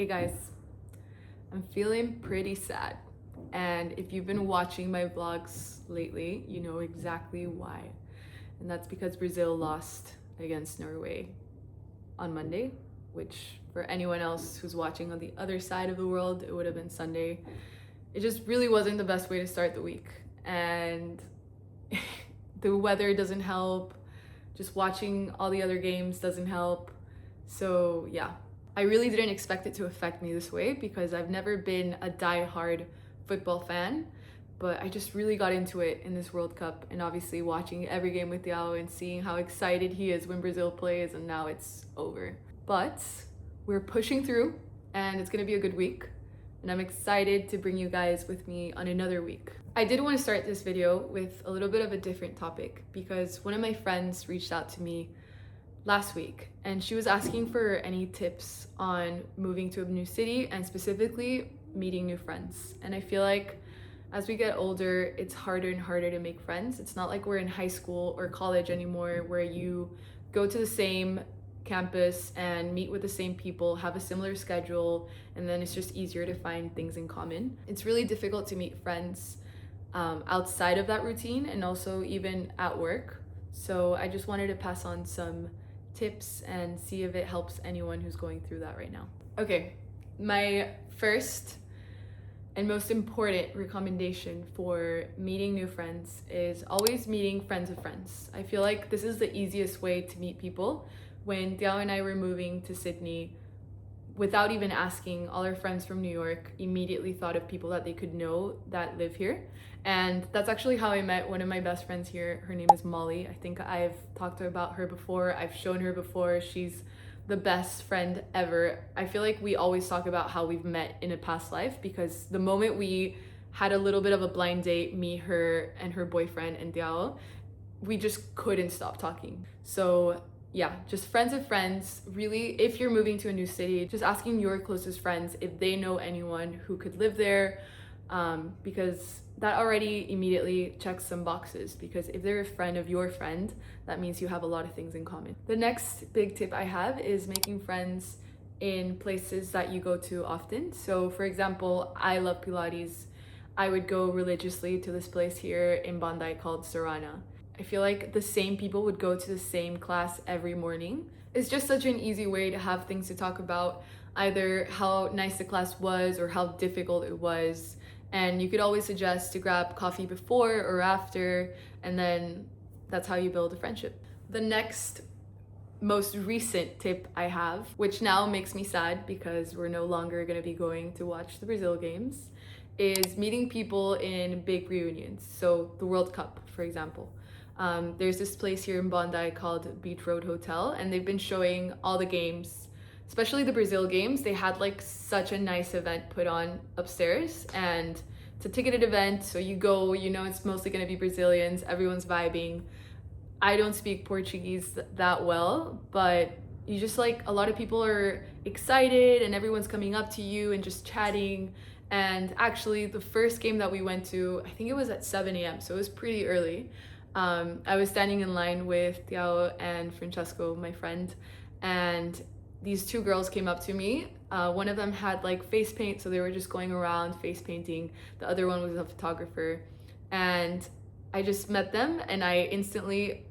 guys, I'm feeling pretty sad. And if you've been watching my vlogs lately, you know exactly why. And that's because Brazil lost against Norway on Monday, which for anyone else who's watching on the other side of the world, it would have been Sunday. It just really wasn't the best way to start the week. And the weather doesn't help. Just watching all the other games doesn't help. So yeah, I really didn't expect it to affect me this way because I've never been a die-hard football fan, but I just really got into it in this World Cup, and obviously watching every game with Diao and seeing how excited he is when Brazil plays, and now it's over. But we're pushing through and it's gonna be a good week, and I'm excited to bring you guys with me on another week. I did want to start this video with a little bit of a different topic because one of my friends reached out to me last week and she was asking for any tips on moving to a new city and specifically meeting new friends. And I feel like as we get older, it's harder and harder to make friends. It's not like we're in high school or college anymore where you go to the same campus and meet with the same people, have a similar schedule, and then it's just easier to find things in common. It's really difficult to meet friends outside of that routine and also even at work. So I just wanted to pass on some tips and see if it helps anyone who's going through that right now. Okay, my first and most important recommendation for meeting new friends is always meeting friends of friends. I feel like this is the easiest way to meet people. When Diao and I were moving to Sydney, without even asking, all our friends from New York immediately thought of people that they could know that live here. And that's actually how I met one of my best friends here. Her name is Molly. I think I've talked about her before. I've shown her before. She's the best friend ever. I feel like we always talk about how we've met in a past life because the moment we had a little bit of a blind date, me, her, and her boyfriend and Diao, we just couldn't stop talking. So yeah, just friends of friends. Really, if you're moving to a new city, just asking your closest friends if they know anyone who could live there, because that already immediately checks some boxes, because if they're a friend of your friend, that means you have a lot of things in common. The next big tip I have is making friends in places that you go to often. So for example, I love Pilates. I would go religiously to this place here in Bondi called Sarana. I feel like the same people would go to the same class every morning. It's just such an easy way to have things to talk about, either how nice the class was or how difficult it was. And you could always suggest to grab coffee before or after, and then that's how you build a friendship. The next most recent tip I have, which now makes me sad because we're no longer gonna be going to watch the Brazil games, is meeting people in big reunions. So the World Cup, for example. There's this place here in Bondi called Beach Road Hotel, and they've been showing all the games, especially the Brazil games. They had like such a nice event put on upstairs, and it's a ticketed event, so you go, you know it's mostly gonna be Brazilians, everyone's vibing. I don't speak Portuguese that well, but you just like, a lot of people are excited and everyone's coming up to you and just chatting. And actually the first game that we went to, I think it was at 7 a.m, so it was pretty early. I was standing in line with Diao and Francesco, my friend, and these two girls came up to me. One of them had like face paint, so they were just going around face painting. The other one was a photographer, and I just met them and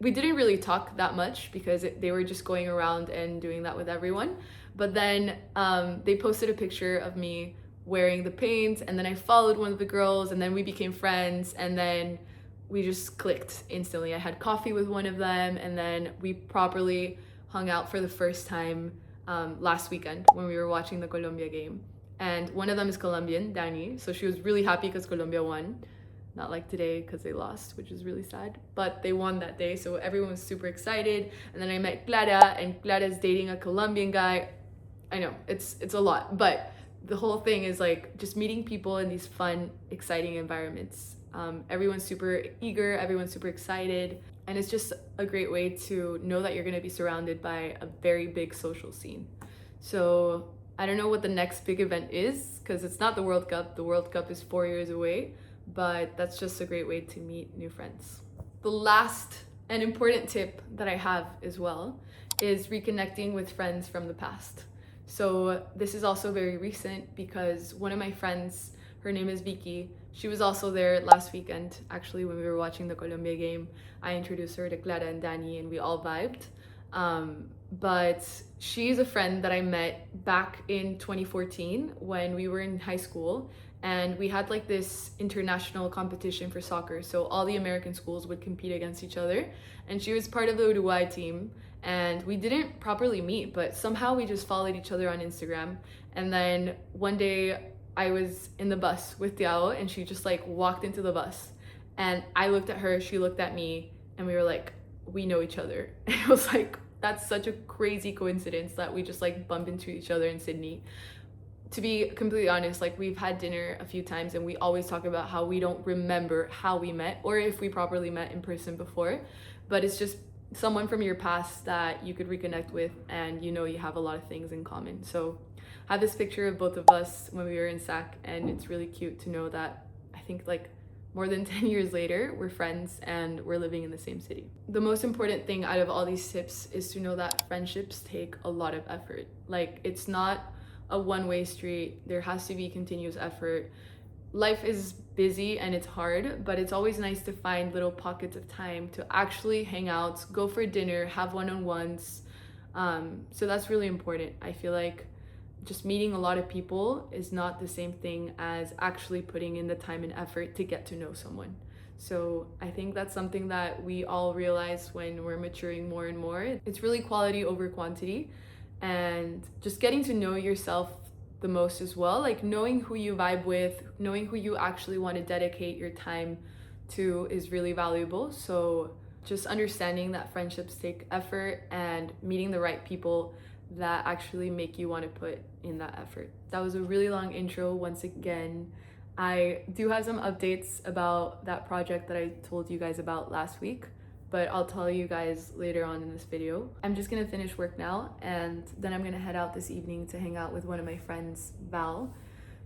we didn't really talk that much because they were just going around and doing that with everyone. But then they posted a picture of me wearing the paint, and then I followed one of the girls, and then we became friends, and then we just clicked instantly. I had coffee with one of them, and then we properly hung out for the first time last weekend when we were watching the Colombia game. And one of them is Colombian, Dani, so she was really happy because Colombia won. Not like today because they lost, which is really sad, but they won that day, so everyone was super excited. And then I met Clara, and Clara's dating a Colombian guy. I know, it's a lot, but the whole thing is like just meeting people in these fun, exciting environments. Everyone's super eager, everyone's super excited, and it's just a great way to know that you're gonna be surrounded by a very big social scene. So I don't know what the next big event is because it's not the World Cup. The World Cup is 4 years away, but that's just a great way to meet new friends. The last and important tip that I have as well is reconnecting with friends from the past. So this is also very recent because one of my friends, her name is Vicky, she was also there last weekend. Actually, when we were watching the Colombia game, I introduced her to Clara and Danny and we all vibed. But she's a friend that I met back in 2014 when we were in high school, and we had like this international competition for soccer. So all the American schools would compete against each other, and she was part of the Uruguay team. And we didn't properly meet, but somehow we just followed each other on Instagram. And then one day I was in the bus with Tiao, and she just like walked into the bus, and I looked at her, she looked at me, and we were like, we know each other. And it was like, that's such a crazy coincidence that we just like bumped into each other in Sydney. To be completely honest, like we've had dinner a few times and we always talk about how we don't remember how we met or if we properly met in person before, but it's just someone from your past that you could reconnect with, and you know you have a lot of things in common. So I have this picture of both of us when we were in SAC, and it's really cute to know that I think like more than 10 years later, we're friends and we're living in the same city. The most important thing out of all these tips is to know that friendships take a lot of effort. Like, it's not a one-way street. There has to be continuous effort. Life is busy and it's hard, but it's always nice to find little pockets of time to actually hang out, go for dinner, have one-on-ones. So that's really important. I feel like just meeting a lot of people is not the same thing as actually putting in the time and effort to get to know someone. So I think that's something that we all realize when we're maturing more and more. It's really quality over quantity, and just getting to know yourself the most as well, like knowing who you vibe with, knowing who you actually want to dedicate your time to is really valuable. So just understanding that friendships take effort and meeting the right people that actually make you want to put in that effort. That was a really long intro once again. I do have some updates about that project that I told you guys about last week, but I'll tell you guys later on in this video. I'm just gonna finish work now, and then I'm gonna head out this evening to hang out with one of my friends, Val.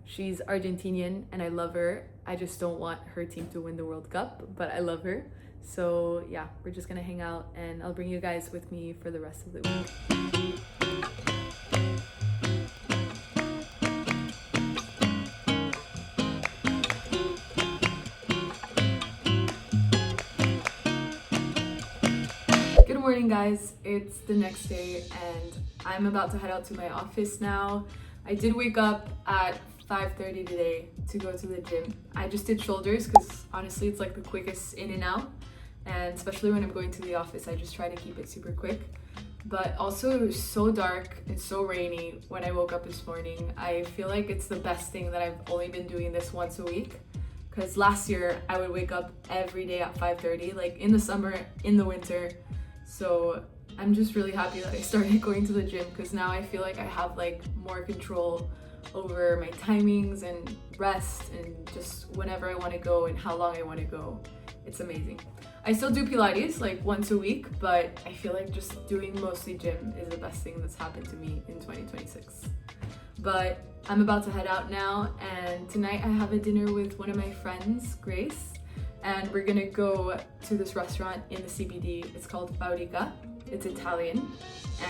She's Argentinian and I love her. I just don't want her team to win the World Cup, but I love her. So yeah, we're just gonna hang out and I'll bring you guys with me for the rest of the week. Good morning guys, it's the next day and I'm about to head out to my office now. I did wake up at 5:30 today to go to the gym. I just did shoulders because honestly it's like the quickest in and out, and especially when I'm going to the office I just try to keep it super quick. But also it was so dark and so rainy when I woke up this morning. I feel like it's the best thing that I've only been doing this once a week, because last year I would wake up every day at 5:30, like in the summer, in the winter. So I'm just really happy that I started going to the gym, because now I feel like I have like more control over my timings and rest and just whenever I want to go and how long I want to go. It's amazing. I still do Pilates like once a week, but I feel like just doing mostly gym is the best thing that's happened to me in 2026. But I'm about to head out now, and tonight I have a dinner with one of my friends, Grace, and we're gonna go to this restaurant in the CBD. It's called Fabrica. It's Italian,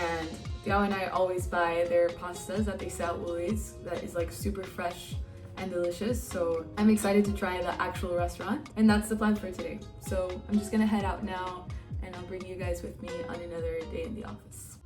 and Tiao and I always buy their pastas that they sell at Woolies that is like super fresh and delicious. So I'm excited to try the actual restaurant, and that's the plan for today. So I'm just gonna head out now and I'll bring you guys with me on another day in the office.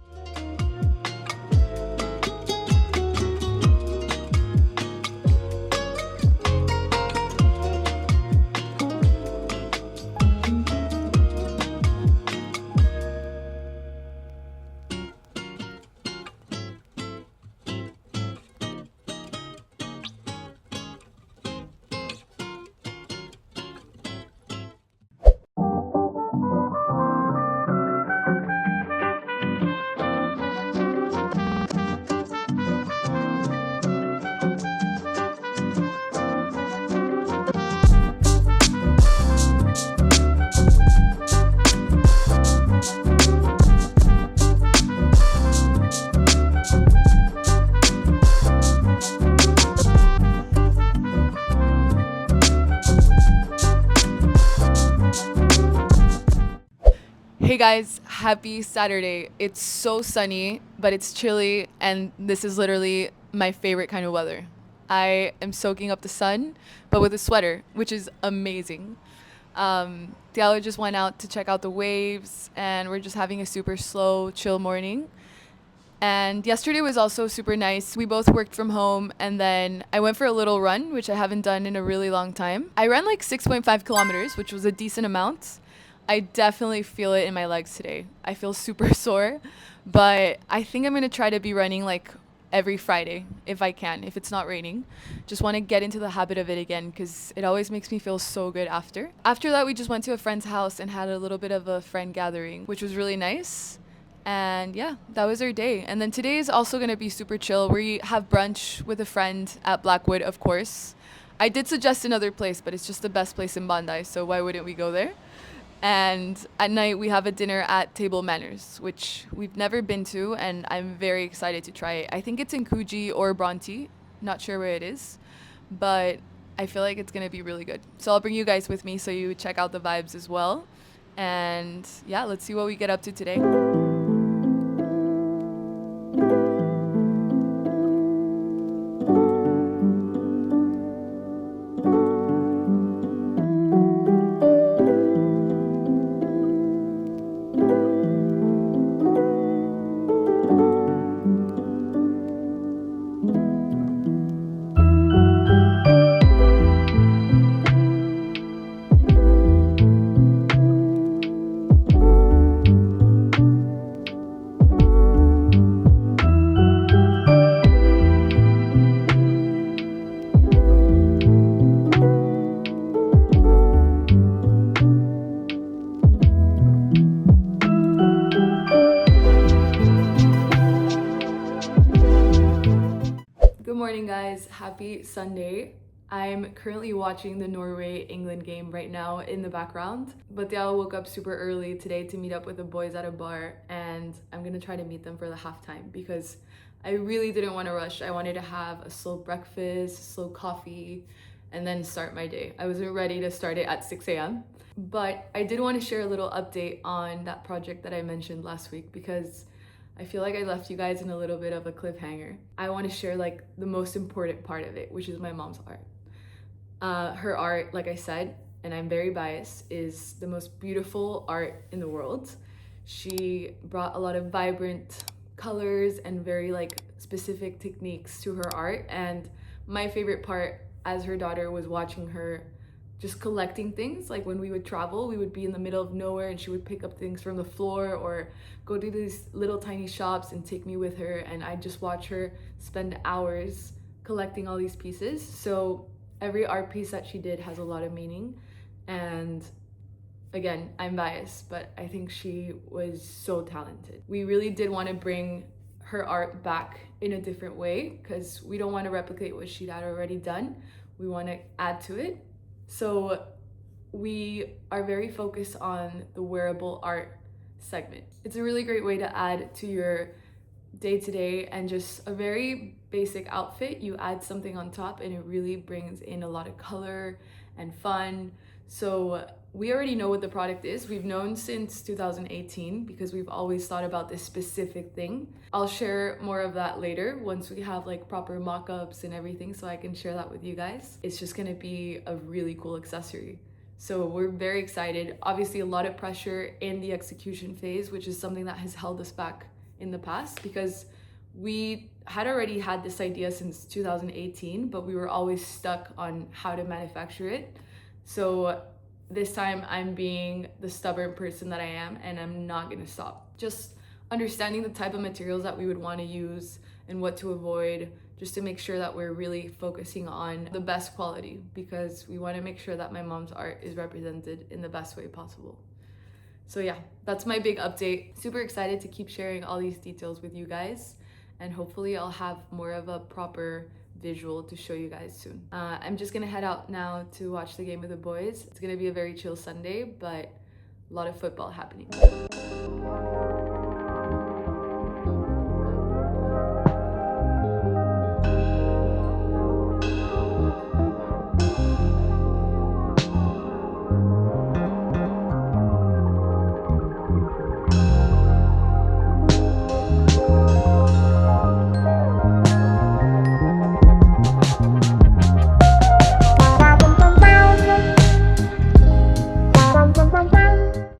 Hey guys, Happy Saturday. It's so sunny, but it's chilly, and this is literally my favorite kind of weather. I am soaking up the sun, but with a sweater, which is amazing. Tiago just went out to check out the waves, and we're just having a super slow, chill morning. And yesterday was also super nice. We both worked from home, and then I went for a little run, which I haven't done in a really long time. I ran like 6.5 kilometers, which was a decent amount. I definitely feel it in my legs today. I feel super sore, but I think I'm gonna try to be running like every Friday if I can, if it's not raining. Just want to get into the habit of it again because it always makes me feel so good after. After that, we just went to a friend's house and had a little bit of a friend gathering, which was really nice. And yeah, that was our day. And then today is also going to be super chill. We have brunch with a friend at Blackwood, of course. I did suggest another place, but it's just the best place in Bandai, so why wouldn't we go there? And at night, we have a dinner at Table Manners, which we've never been to, and I'm very excited to try it. I think it's in Kuji or Bronte, not sure where it is, but I feel like it's going to be really good. So I'll bring you guys with me so you check out the vibes as well. And yeah, let's see what we get up to today. Good morning, guys. Happy Sunday. I'm currently watching the Norway-England game right now in the background. But Tiago woke up super early today to meet up with the boys at a bar, and I'm gonna try to meet them for the halftime because I really didn't want to rush. I wanted to have a slow breakfast, slow coffee, and then start my day. I wasn't ready to start it at 6 a.m. But I did want to share a little update on that project that I mentioned last week because I feel like I left you guys in a little bit of a cliffhanger. I want to share like the most important part of it, which is my mom's art. Her art, like I said, and I'm very biased, is the most beautiful art in the world. She brought a lot of vibrant colors and very like specific techniques to her art. And my favorite part as her daughter was watching her just collecting things. Like when we would travel, we would be in the middle of nowhere and she would pick up things from the floor or go to these little tiny shops and take me with her, and I'd just watch her spend hours collecting all these pieces. So every art piece that she did has a lot of meaning, and again, I'm biased, but I think she was so talented. We really did want to bring her art back in a different way because we don't want to replicate what she'd had already done. We want to add to it. So we are very focused on the wearable art segment. It's a really great way to add to your day-to-day and just a very basic outfit. You add something on top and it really brings in a lot of color and fun. So we already know what the product is. We've known since 2018 because we've always thought about this specific thing. I'll share more of that later once we have like proper mock-ups and everything so I can share that with you guys. It's just gonna be a really cool accessory. So we're very excited. Obviously a lot of pressure in the execution phase, which is something that has held us back in the past because we had already had this idea since 2018, but we were always stuck on how to manufacture it. So this time I'm being the stubborn person that I am, and I'm not gonna stop. Just understanding the type of materials that we would want to use and what to avoid, just to make sure that we're really focusing on the best quality because we want to make sure that my mom's art is represented in the best way possible. So yeah, that's my big update. Super excited to keep sharing all these details with you guys, and hopefully I'll have more of a proper visual to show you guys soon. I'm just gonna head out now to watch the game with the boys. It's gonna be a very chill Sunday, but a lot of football happening.